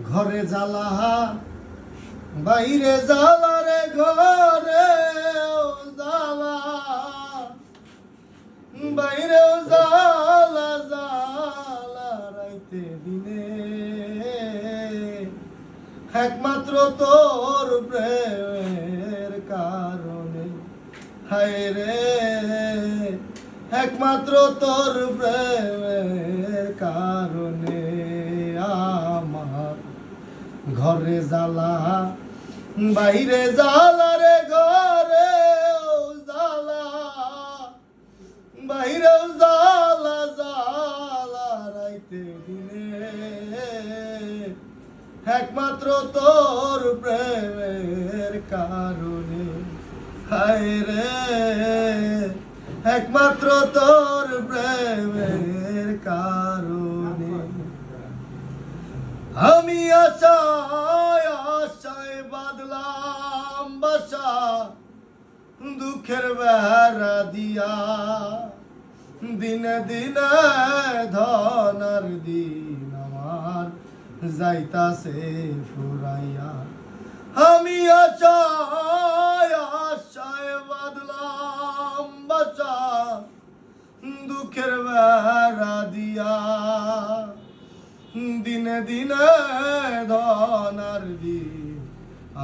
ঘরে জ্বালা বাইরে জ্বালা রে ঘরে জ্বালা বাইরে জ্বালা জ্বালা রাইতে দিনে একমাত্র তোর প্রেমের কারণে হায় রে একমাত্র তোর প্রেমের কারণে আমার ঘরে জ্বালা বাইরে জ্বালা রে ঘরে জ্বালা বাইরে জ্বালা জ্বালা রাইতে দিনে একমাত্র তোর প্রেমের কারণে হায় রে একমাত্র তোর প্রেমের কারণে আমি আশায় আশায় বাদলাম বাসা দুঃখের বেড়া দিয়া দিনে দিনে ধনার দিন আমার যাইতাছে ফুরাইয়া আমি আশায় আশায় বাদলাম বাসা দুঃখের বেড়া দিয়া দিনে দিনে ধনার দিন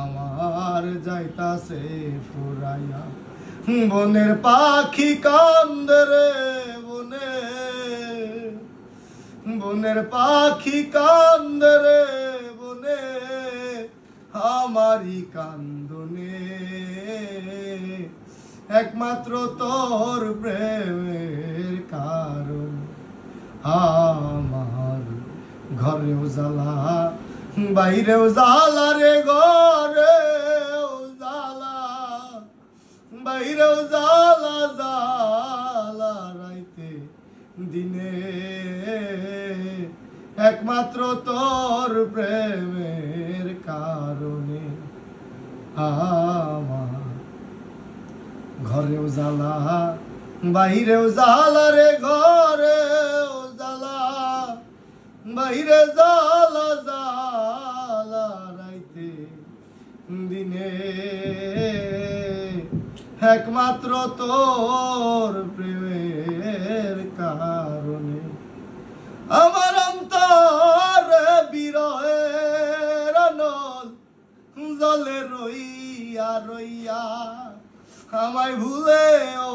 আমার যাইতাছে ফুরাইয়া বনের পাখি কান্দে রে বনে বনের পাখি কান্দে রে বনে আমারি কান্দনে একমাত্র তোর প্রেমের কারণ আমার ঘরেও জ্বালা বাইরেও জ্বালা রে ঘরেও জ্বালা বাইরেও জ্বালা জ্বালা রাইতে দিনে একমাত্র তোর প্রেমের কারণে আমার ঘরেও জ্বালা বাইরেও জ্বালা রে ঘরেও জ্বালা বাইরে জ্বালা জ্বালা রাইতে দিনে একমাত্র তোর প্রেমের কারণে আমার অন্তর বিরহের নল জলে রইয়া রইয়া আমায় ভুলে ও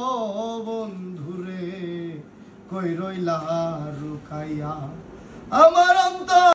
বন্ধুরে কই রইলা রুকাইয়া আমার অন্তর